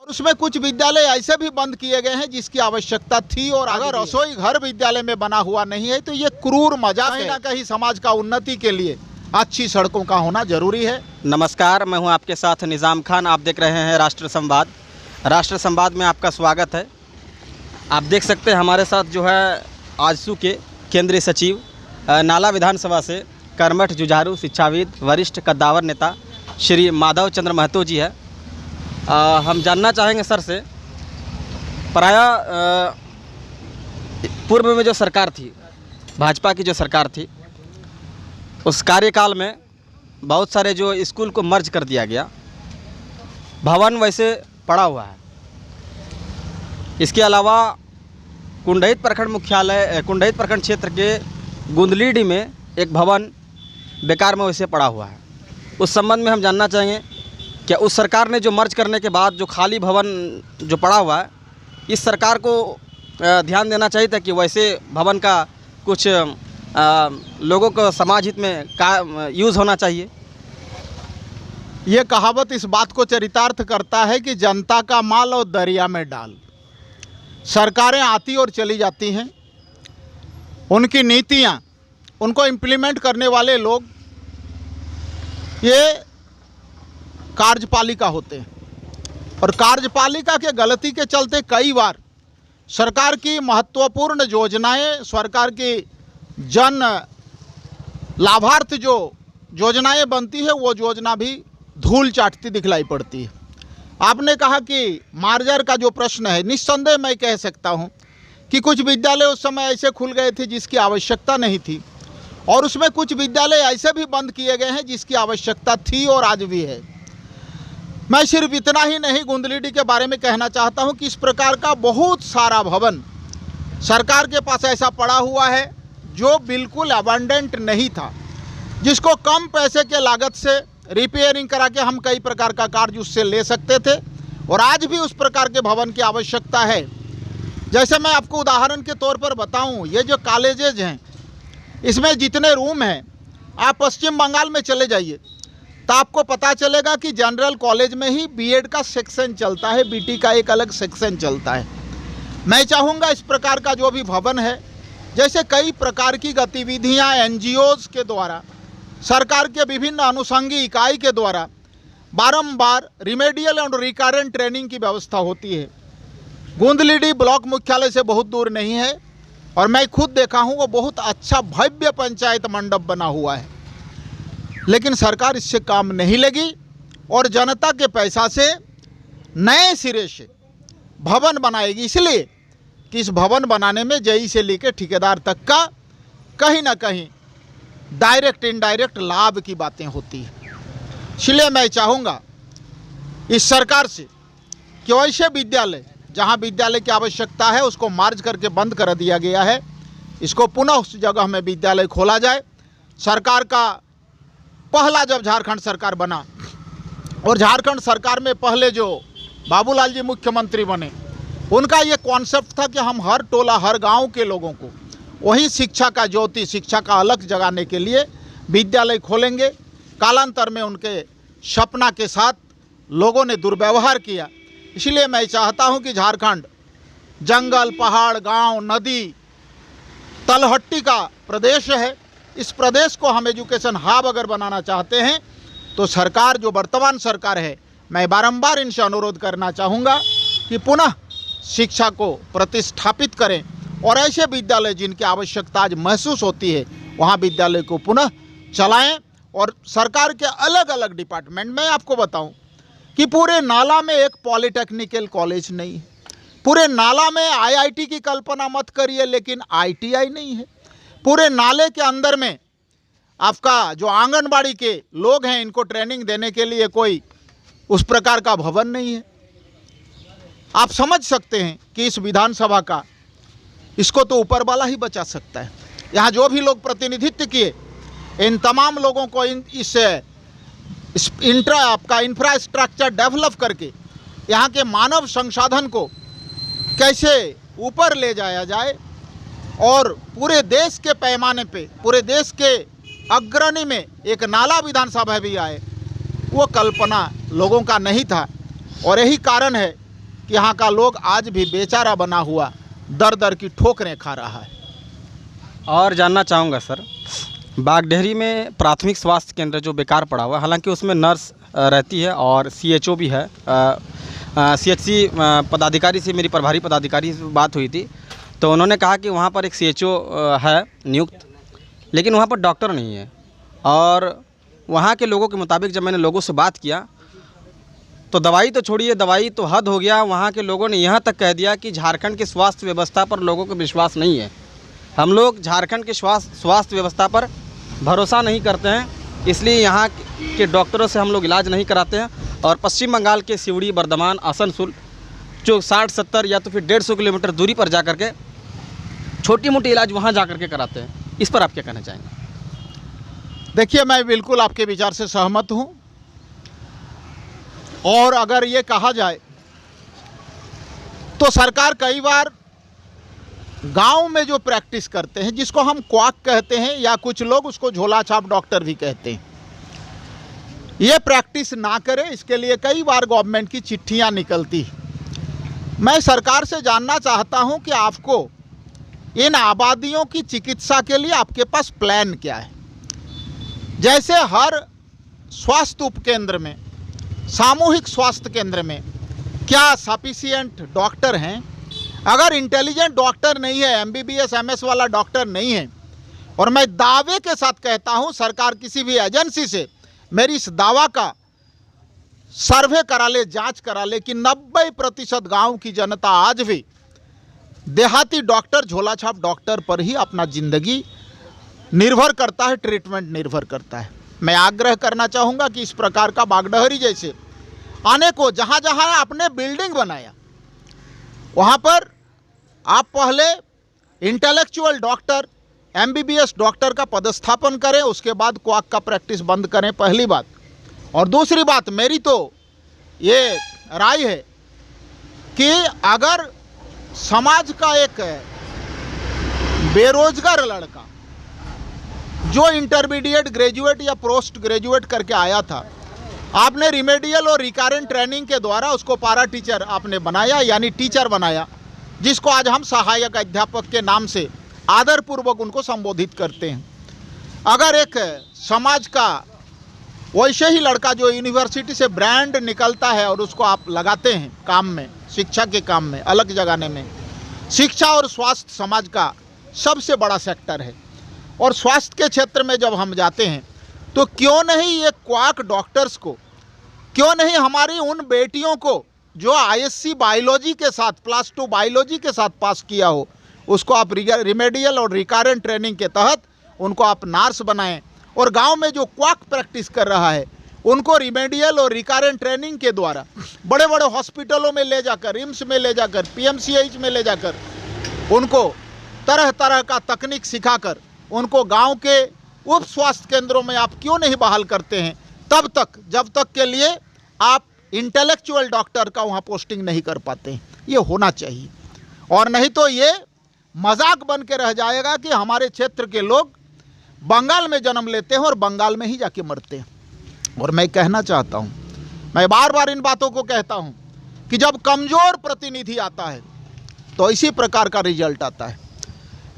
उसमें कुछ विद्यालय ऐसे भी बंद किए गए हैं जिसकी आवश्यकता थी, और अगर रसोई घर विद्यालय में बना हुआ नहीं है तो ये क्रूर मजाक है। कहीं ना कहीं समाज का उन्नति के लिए अच्छी सड़कों का होना जरूरी है। नमस्कार, मैं हूं आपके साथ निज़ाम खान। आप देख रहे हैं राष्ट्र संवाद। राष्ट्र संवाद में आपका स्वागत है। आप देख सकते हैं हमारे साथ जो है आजसू के केंद्रीय सचिव, नाला विधानसभा से कर्मठ जुझारू शिक्षाविद, वरिष्ठ कद्दावर नेता श्री माधव चंद्र महतो जी है। हम जानना चाहेंगे सर से, प्रायः पूर्व में जो सरकार थी, भाजपा की जो सरकार थी, उस कार्यकाल में बहुत सारे जो स्कूल को मर्ज कर दिया गया, भवन वैसे पड़ा हुआ है। इसके अलावा कुंडहित प्रखंड क्षेत्र के गुंदलीडी में एक भवन बेकार में वैसे पड़ा हुआ है। उस संबंध में हम जानना चाहेंगे, क्या उस सरकार ने जो मर्ज करने के बाद जो खाली भवन जो पड़ा हुआ है, इस सरकार को ध्यान देना चाहिए था कि वैसे भवन का कुछ लोगों को समाज हित में यूज़ होना चाहिए। ये कहावत इस बात को चरितार्थ करता है कि जनता का माल और दरिया में डाल। सरकारें आती और चली जाती हैं, उनकी नीतियां, उनको इम्प्लीमेंट करने वाले लोग ये कार्यपालिका होते हैं, और कार्यपालिका के गलती के चलते कई बार सरकार की महत्वपूर्ण योजनाएं, सरकार की जन लाभार्थ जो योजनाएं बनती है, वो योजना भी धूल चाटती दिखलाई पड़ती है। आपने कहा कि मार्जर का जो प्रश्न है, निस्संदेह मैं कह सकता हूं कि कुछ विद्यालय उस समय ऐसे खुल गए थे जिसकी आवश्यकता नहीं थी, और उसमें कुछ विद्यालय ऐसे भी बंद किए गए हैं जिसकी आवश्यकता थी और आज भी है। मैं सिर्फ इतना ही नहीं, गुंदलीडी के बारे में कहना चाहता हूं कि इस प्रकार का बहुत सारा भवन सरकार के पास ऐसा पड़ा हुआ है जो बिल्कुल अबंडेंट नहीं था, जिसको कम पैसे के लागत से रिपेयरिंग करा के हम कई प्रकार का कार्य उससे ले सकते थे, और आज भी उस प्रकार के भवन की आवश्यकता है। जैसे मैं आपको उदाहरण के तौर पर बताऊं, ये जो कॉलेजेज हैं, इसमें जितने रूम हैं, आप पश्चिम बंगाल में चले जाइए तो आपको पता चलेगा कि जनरल कॉलेज में ही बीएड का सेक्शन चलता है, बीटी का एक अलग सेक्शन चलता है। मैं चाहूँगा इस प्रकार का जो भी भवन है, जैसे कई प्रकार की गतिविधियाँ एनजीओज़ के द्वारा, सरकार के विभिन्न अनुषंगी इकाई के द्वारा बारंबार रिमेडियल और रिकरेंट ट्रेनिंग की व्यवस्था होती है। गुंदलीडी ब्लॉक मुख्यालय से बहुत दूर नहीं है, और मैं खुद देखा हूँ, वो बहुत अच्छा भव्य पंचायत मंडप बना हुआ है, लेकिन सरकार इससे काम नहीं लगी और जनता के पैसा से नए सिरे से भवन बनाएगी, इसलिए कि इस भवन बनाने में जेई से लेकर ठेकेदार तक का कहीं ना कहीं डायरेक्ट इनडायरेक्ट लाभ की बातें होती हैं। इसलिए मैं चाहूँगा इस सरकार से कि वैसे विद्यालय जहाँ विद्यालय की आवश्यकता है उसको मार्ज करके बंद कर दिया गया है, इसको पुनः उस जगह में विद्यालय खोला जाए। सरकार का पहला जब झारखंड सरकार बना, और झारखंड सरकार में पहले जो बाबूलाल जी मुख्यमंत्री बने, उनका ये कॉन्सेप्ट था कि हम हर टोला हर गांव के लोगों को वही शिक्षा का ज्योति, शिक्षा का अलग जगाने के लिए विद्यालय खोलेंगे। कालांतर में उनके सपना के साथ लोगों ने दुर्व्यवहार किया। इसलिए मैं चाहता हूं कि झारखंड जंगल, पहाड़, गांव, नदी, तलहट्टी का प्रदेश है। इस प्रदेश को हम एजुकेशन हब अगर बनाना चाहते हैं तो सरकार, जो वर्तमान सरकार है, मैं बारंबार इनसे अनुरोध करना चाहूँगा कि पुनः शिक्षा को प्रतिष्ठापित करें, और ऐसे विद्यालय जिनकी आवश्यकता आज महसूस होती है वहाँ विद्यालय को पुनः चलाएं। और सरकार के अलग अलग डिपार्टमेंट में आपको बताऊं कि पूरे नाला में एक पॉलिटेक्निकल कॉलेज नहीं है, पूरे नाला में आईआईटी की कल्पना मत करिए, लेकिन आईटीआई नहीं है, पूरे नाले के अंदर में आपका जो आंगनबाड़ी के लोग हैं, इनको ट्रेनिंग देने के लिए कोई उस प्रकार का भवन नहीं है। आप समझ सकते हैं कि इस विधानसभा का, इसको तो ऊपर वाला ही बचा सकता है। यहाँ जो भी लोग प्रतिनिधित्व किए, इन तमाम लोगों को इस आपका इंफ्रास्ट्रक्चर डेवलप करके यहाँ के मानव संसाधन को कैसे ऊपर ले जाया जाए, और पूरे देश के पैमाने पे, पूरे देश के अग्रणी में एक नाला विधानसभा भी आए, वो कल्पना लोगों का नहीं था। और यही कारण है कि यहाँ का लोग आज भी बेचारा बना हुआ दर दर की ठोकरें खा रहा है। और जानना चाहूँगा सर, बागडेहरी में प्राथमिक स्वास्थ्य केंद्र जो बेकार पड़ा हुआ है, हालांकि उसमें नर्स रहती है और CHO भी है। CHC पदाधिकारी से मेरी प्रभारी पदाधिकारी से बात हुई थी, तो उन्होंने कहा कि वहाँ पर एक CHO है नियुक्त, लेकिन वहाँ पर डॉक्टर नहीं है। और वहाँ के लोगों के मुताबिक जब मैंने लोगों से बात किया तो दवाई तो छोड़िए, दवाई तो हद हो गया। वहाँ के लोगों ने यहाँ तक कह दिया कि झारखंड की स्वास्थ्य व्यवस्था पर लोगों को विश्वास नहीं है। हम लोग झारखंड के स्वास्थ्य व्यवस्था पर भरोसा नहीं करते हैं, इसलिए यहाँ के डॉक्टरों से हम लोग इलाज नहीं कराते हैं। और पश्चिम बंगाल के सिवड़ी, बर्धमान, आसनसोल जो 60-70 या तो फिर 150 किलोमीटर दूरी पर जा कर के छोटी मोटी इलाज वहाँ जा कर के कराते हैं। इस पर आप क्या कहना चाहेंगे? देखिए, मैं बिल्कुल आपके विचार से सहमत हूँ। और अगर ये कहा जाए तो सरकार कई बार गांव में जो प्रैक्टिस करते हैं, जिसको हम क्वाक कहते हैं या कुछ लोग उसको झोला छाप डॉक्टर भी कहते हैं, ये प्रैक्टिस ना करे, इसके लिए कई बार गवर्नमेंट की चिट्ठियां निकलती हैं। मैं सरकार से जानना चाहता हूं कि आपको इन आबादियों की चिकित्सा के लिए आपके पास प्लान क्या है। जैसे हर स्वास्थ्य उपकेंद्र में, सामूहिक स्वास्थ्य केंद्र में क्या सफिशिएंट डॉक्टर हैं? अगर इंटेलिजेंट डॉक्टर नहीं है, MBBS MS वाला डॉक्टर नहीं है, और मैं दावे के साथ कहता हूं, सरकार किसी भी एजेंसी से मेरी इस दावा का सर्वे करा ले, जांच करा ले कि 90% गांव की जनता आज भी देहाती डॉक्टर, झोला छाप डॉक्टर पर ही अपना जिंदगी निर्भर करता है, ट्रीटमेंट निर्भर करता है। मैं आग्रह करना चाहूँगा कि इस प्रकार का बागडहरी जैसे अनेकों जहाँ जहाँ आपने बिल्डिंग बनाया, वहाँ पर आप पहले इंटेलेक्चुअल डॉक्टर, MBBS डॉक्टर का पदस्थापन करें, उसके बाद क्वाक का प्रैक्टिस बंद करें, पहली बात। और दूसरी बात, मेरी तो ये राय है कि अगर समाज का एक बेरोजगार लड़का जो इंटरमीडिएट, ग्रेजुएट या पोस्ट ग्रेजुएट करके आया था, आपने रिमेडियल और रिकरेंट ट्रेनिंग के द्वारा उसको पारा टीचर आपने बनाया, यानी टीचर बनाया, जिसको आज हम सहायक अध्यापक के नाम से आदरपूर्वक उनको संबोधित करते हैं। अगर एक समाज का वैसे ही लड़का जो यूनिवर्सिटी से ब्रांड निकलता है और उसको आप लगाते हैं काम में, शिक्षा के काम में, अलग जगाने में, शिक्षा और स्वास्थ्य समाज का सबसे बड़ा सेक्टर है। और स्वास्थ्य के क्षेत्र में जब हम जाते हैं तो क्यों नहीं ये क्वाक डॉक्टर्स को, क्यों नहीं हमारी उन बेटियों को जो ISC बायोलॉजी के साथ, +2 बायोलॉजी के साथ पास किया हो, उसको आप रिमेडियल और रिकरेंट ट्रेनिंग के तहत उनको आप नर्स बनाएं। और गांव में जो क्वाक प्रैक्टिस कर रहा है उनको रिमेडियल और रिकरेंट ट्रेनिंग के द्वारा बड़े बड़े हॉस्पिटलों में ले जाकर, रिम्स में ले जाकर, PMCH में ले जाकर उनको तरह तरह का तकनीक सिखाकर उनको गांव के उप स्वास्थ्य केंद्रों में आप क्यों नहीं बहाल करते हैं, तब तक जब तक के लिए आप इंटेलेक्चुअल डॉक्टर का वहाँ पोस्टिंग नहीं कर पाते हैं। ये होना चाहिए, और नहीं तो ये मजाक बन के रह जाएगा कि हमारे क्षेत्र के लोग बंगाल में जन्म लेते हैं और बंगाल में ही जाके मरते हैं। और मैं कहना चाहता हूँ, मैं बार बार इन बातों को कहता हूँ कि जब कमज़ोर प्रतिनिधि आता है तो इसी प्रकार का रिजल्ट आता है।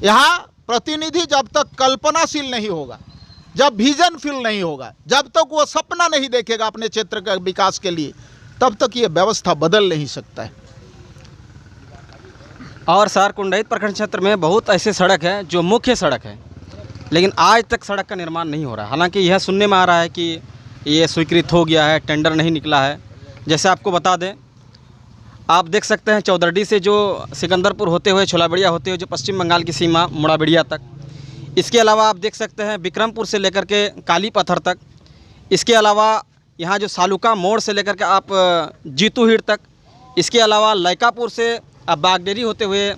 यहाँ प्रतिनिधि जब तक कल्पनाशील नहीं होगा, जब विजन फील नहीं होगा, जब तक वो सपना नहीं देखेगा अपने क्षेत्र के विकास के लिए, तब तक ये व्यवस्था बदल नहीं सकता है। और सर, कुंडहित प्रखंड क्षेत्र में बहुत ऐसे सड़क हैं जो मुख्य सड़क है, लेकिन आज तक सड़क का निर्माण नहीं हो रहा है। हालांकि यह सुनने में आ रहा है कि ये स्वीकृत हो गया है, टेंडर नहीं निकला है। जैसे आपको बता दें, आप देख सकते हैं चौदरडी से जो सिकंदरपुर होते हुए, छोलाबड़िया होते हुए जो पश्चिम बंगाल की सीमा मुड़ाबिड़िया तक, इसके अलावा आप देख सकते हैं विक्रमपुर से लेकर के काली पत्थर तक, इसके अलावा यहाँ जो सालुका मोड़ से लेकर के आप जीतूहीड़ तक, इसके अलावा लैकापुर से आप बागडेहरी होते हुए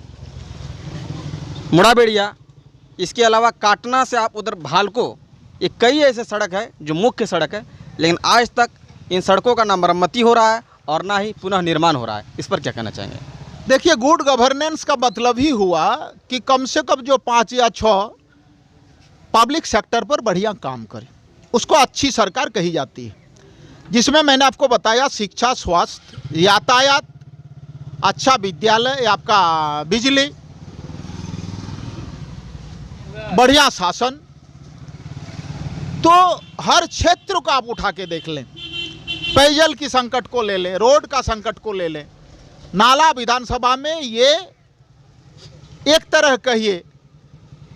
मुड़ाबिड़िया, इसके अलावा काटना से आप उधर भालको, ये कई ऐसे सड़क है जो मुख्य सड़क है, लेकिन आज तक इन सड़कों का ना मरम्मती हो रहा है और ना ही पुनः निर्माण हो रहा है। इस पर क्या कहना चाहेंगे? देखिए, गुड गवर्नेंस का मतलब ही हुआ कि कम से कम जो 5 या 6 पब्लिक सेक्टर पर बढ़िया काम करे, उसको अच्छी सरकार कही जाती है, जिसमें मैंने आपको बताया शिक्षा, स्वास्थ्य, यातायात अच्छा विद्यालय, आपका बिजली, बढ़िया शासन, तो हर क्षेत्र को आप उठा के देख लें। पेयजल की संकट को ले लें, रोड का संकट को ले लें, नाला विधानसभा में ये एक तरह कहिए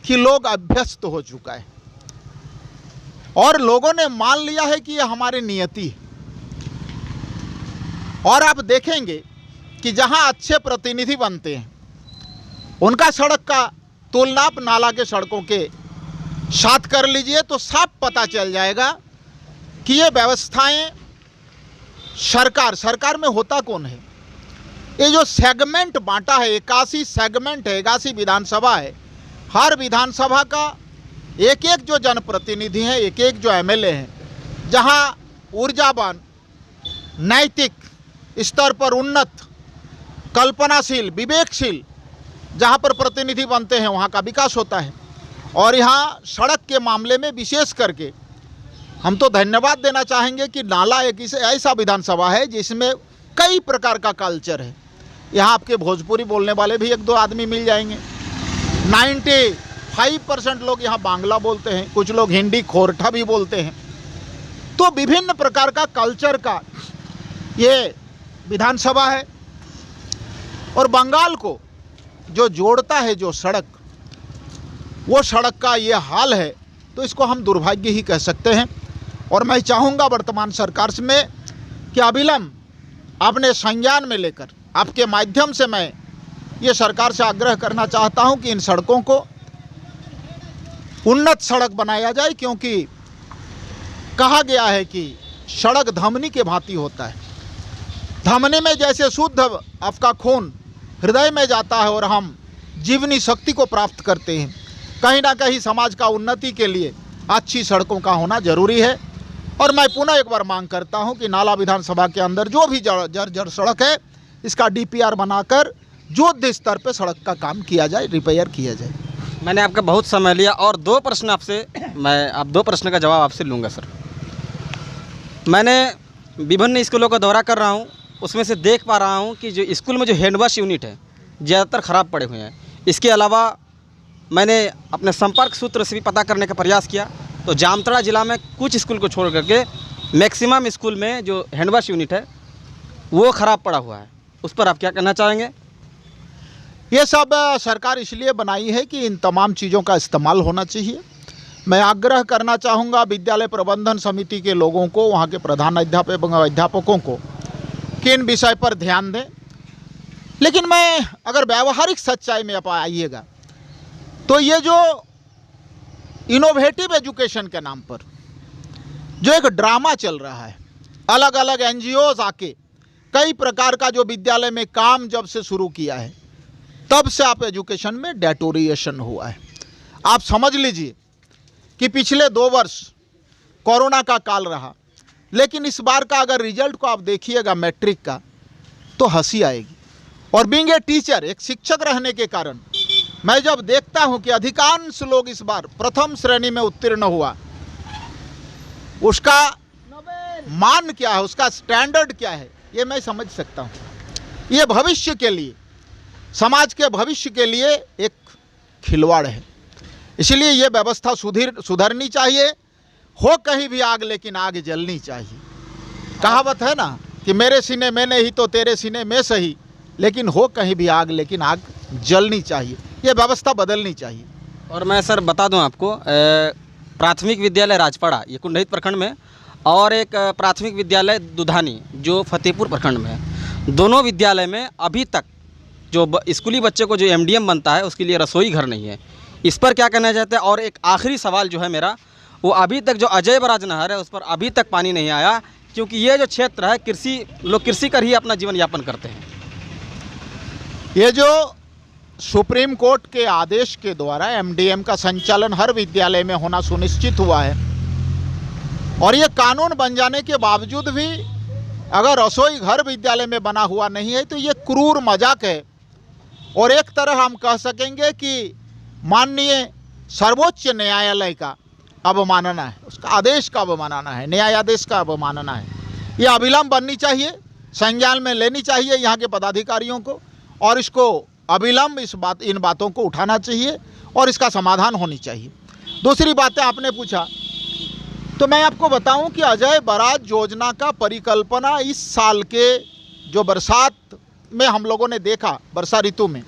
कि लोग अभ्यस्त हो चुका है और लोगों ने मान लिया है कि ये हमारी नियति है। और आप देखेंगे कि जहां अच्छे प्रतिनिधि बनते हैं उनका सड़क का तुलना आप नाला के सड़कों के साथ कर लीजिए तो साफ पता चल जाएगा कि ये व्यवस्थाएं सरकार में होता कौन है। ये जो सेगमेंट बांटा है, 81 सेगमेंट है, 81 विधानसभा है, हर विधानसभा का एक एक जो जनप्रतिनिधि हैं, एक एक जो एमएलए हैं, जहां ऊर्जावान, नैतिक स्तर पर उन्नत, कल्पनाशील, विवेकशील जहां पर प्रतिनिधि बनते हैं वहां का विकास होता है। और यहाँ सड़क के मामले में विशेष करके हम तो धन्यवाद देना चाहेंगे कि नाला एक ऐसा विधानसभा है जिसमें कई प्रकार का कल्चर है। यहाँ आपके भोजपुरी बोलने वाले भी एक दो आदमी मिल जाएंगे, 95% लोग यहाँ बांग्ला बोलते हैं, कुछ लोग हिंदी खोरठा भी बोलते हैं। तो विभिन्न प्रकार का कल्चर का ये विधानसभा है। और बंगाल को जो जोड़ता है जो सड़क, वो सड़क का ये हाल है, तो इसको हम दुर्भाग्य ही कह सकते हैं। और मैं चाहूँगा वर्तमान सरकार से में कि अविलंब अपने संज्ञान में लेकर, आपके माध्यम से मैं ये सरकार से आग्रह करना चाहता हूँ कि इन सड़कों को उन्नत सड़क बनाया जाए, क्योंकि कहा गया है कि सड़क धमनी के भांति होता है। धमनी में जैसे शुद्ध आपका खून हृदय में जाता है और हम जीवनी शक्ति को प्राप्त करते हैं, कहीं ना कहीं समाज का उन्नति के लिए अच्छी सड़कों का होना जरूरी है। और मैं पुनः एक बार मांग करता हूं कि नाला विधानसभा के अंदर जो भी जर्जर सड़क है, इसका डीपीआर बनाकर युद्ध स्तर पर सड़क का काम किया जाए, रिपेयर किया जाए। मैंने आपका बहुत समय लिया और 2 प्रश्न आपसे, मैं आप 2 प्रश्न का जवाब आपसे लूँगा सर। मैंने विभिन्न स्कूलों का दौरा कर रहा हूँ, उसमें से देख पा रहा हूँ कि जो स्कूल में जो हैंड वॉश यूनिट है ज़्यादातर ख़राब पड़े हुए हैं। इसके अलावा मैंने अपने संपर्क सूत्र से भी पता करने का प्रयास किया, तो जामताड़ा ज़िला में कुछ स्कूल को छोड़ करके मैक्सिमम स्कूल में जो हैंड वॉश यूनिट है वो ख़राब पड़ा हुआ है। उस पर आप क्या कहना चाहेंगे? ये सब सरकार इसलिए बनाई है कि इन तमाम चीज़ों का इस्तेमाल होना चाहिए। मैं आग्रह करना चाहूँगा विद्यालय प्रबंधन समिति के लोगों को, वहाँ के प्रधान अध्यापकों को कि इन विषय पर ध्यान दें। लेकिन मैं अगर व्यावहारिक सच्चाई में आप आइएगा तो ये जो इनोवेटिव एजुकेशन के नाम पर जो एक ड्रामा चल रहा है, अलग अलग एनजीओज आके कई प्रकार का जो विद्यालय में काम जब से शुरू किया है तब से आप एजुकेशन में डेटोरिएशन हुआ है। आप समझ लीजिए कि पिछले 2 वर्ष कोरोना का काल रहा, लेकिन इस बार का अगर रिजल्ट को आप देखिएगा मैट्रिक का, तो हंसी आएगी। और बीइंग ए टीचर, एक शिक्षक रहने के कारण मैं जब देखता हूं कि अधिकांश लोग इस बार प्रथम श्रेणी में उत्तीर्ण हुआ, उसका मान क्या है, उसका स्टैंडर्ड क्या है, ये मैं समझ सकता हूं। ये भविष्य के लिए, समाज के भविष्य के लिए एक खिलवाड़ है। इसलिए ये व्यवस्था सुधरनी चाहिए। हो कहीं भी आग लेकिन आग जलनी चाहिए। कहावत है ना कि मेरे सीने में नहीं तो तेरे सीने में सही, लेकिन हो कहीं भी आग लेकिन आग जलनी चाहिए। ये व्यवस्था बदलनी चाहिए। और मैं सर बता दूं आपको, प्राथमिक विद्यालय राजपाड़ा ये कुंडहित प्रखंड में, और एक प्राथमिक विद्यालय दुधानी जो फतेहपुर प्रखंड में है, दोनों विद्यालय में अभी तक जो स्कूली बच्चे को जो एमडीएम बनता है उसके लिए रसोई घर नहीं है। इस पर क्या कहना चाहते हैं? और एक आखिरी सवाल जो है मेरा, वो अभी तक जो अजय बराज नहर है उस पर अभी तक पानी नहीं आया, क्योंकि ये जो क्षेत्र है कृषि कर ही अपना जीवन यापन करते हैं। ये जो सुप्रीम कोर्ट के आदेश के द्वारा एमडीएम का संचालन हर विद्यालय में होना सुनिश्चित हुआ है, और ये कानून बन जाने के बावजूद भी अगर रसोई घर विद्यालय में बना हुआ नहीं है तो ये क्रूर मजाक है। और एक तरह हम कह सकेंगे कि माननीय सर्वोच्च न्यायालय का अवमानना है, उसका आदेश का अवमानना है, न्यायादेश का अवमानना है। ये अविलंब बननी चाहिए। संज्ञान में लेनी चाहिए यहाँ के पदाधिकारियों को, और इसको अविलंब इन बातों को उठाना चाहिए और इसका समाधान होनी चाहिए। दूसरी बातें आपने पूछा, तो मैं आपको बताऊं कि अजय बराज योजना का परिकल्पना इस साल के जो बरसात में हम लोगों ने देखा, वर्षा ऋतु में,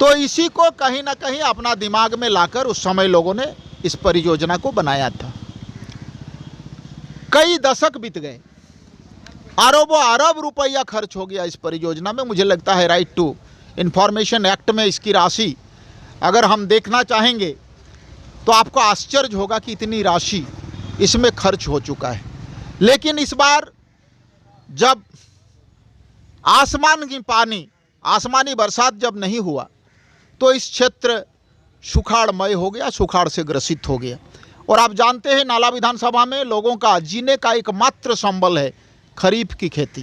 तो इसी को कहीं ना कहीं अपना दिमाग में लाकर उस समय लोगों ने इस परियोजना को बनाया था। कई दशक बीत गए, अरबों अरब रुपया खर्च हो गया इस परियोजना में। मुझे लगता है राइट टू इंफॉर्मेशन एक्ट में इसकी राशि अगर हम देखना चाहेंगे तो आपको आश्चर्य होगा कि इतनी राशि इसमें खर्च हो चुका है। लेकिन इस बार जब आसमानी बरसात जब नहीं हुआ तो इस क्षेत्र सुखाड़मय हो गया, सुखाड़ से ग्रसित हो गया। और आप जानते हैं नाला विधानसभा में लोगों का जीने का एकमात्र संबल है खरीफ की खेती,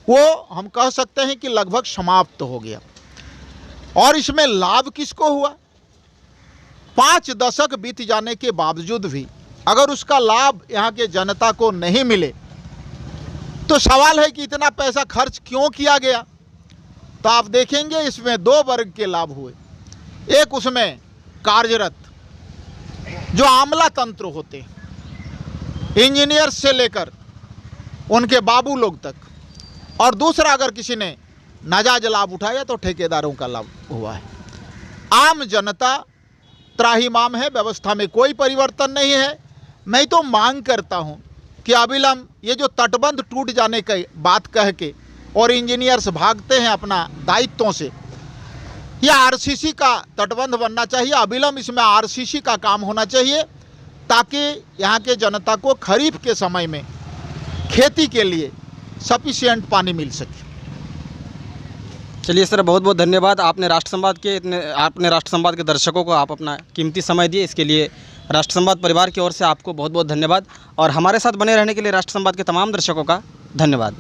वो हम कह सकते हैं कि लगभग समाप्त हो गया। और इसमें लाभ किसको हुआ? 5 दशक बीत जाने के बावजूद भी अगर उसका लाभ यहाँ के जनता को नहीं मिले तो सवाल है कि इतना पैसा खर्च क्यों किया गया। तो आप देखेंगे इसमें 2 वर्ग के लाभ हुए। एक उसमें कार्यरत जो आमला तंत्र होते हैं, इंजीनियर से लेकर उनके बाबू लोग तक, और दूसरा अगर किसी ने नाजायज लाभ उठाया तो ठेकेदारों का लाभ हुआ है। आम जनता त्राहिमाम है, व्यवस्था में कोई परिवर्तन नहीं है। मैं तो मांग करता हूं कि अविलंब ये जो तटबंध टूट जाने की बात कह के और इंजीनियर्स भागते हैं अपना दायित्वों से, यह आरसीसी का तटबंध बनना चाहिए। अविलंब इसमें आरसीसी का काम होना चाहिए ताकि यहाँ के जनता को खरीफ के समय में खेती के लिए सफिशिएंट पानी मिल सके। चलिए सर, बहुत बहुत धन्यवाद। आपने राष्ट्र संवाद के दर्शकों को आप अपना कीमती समय दिए, इसके लिए राष्ट्र संवाद परिवार की ओर से आपको बहुत बहुत धन्यवाद। और हमारे साथ बने रहने के लिए राष्ट्र संवाद के तमाम दर्शकों का धन्यवाद।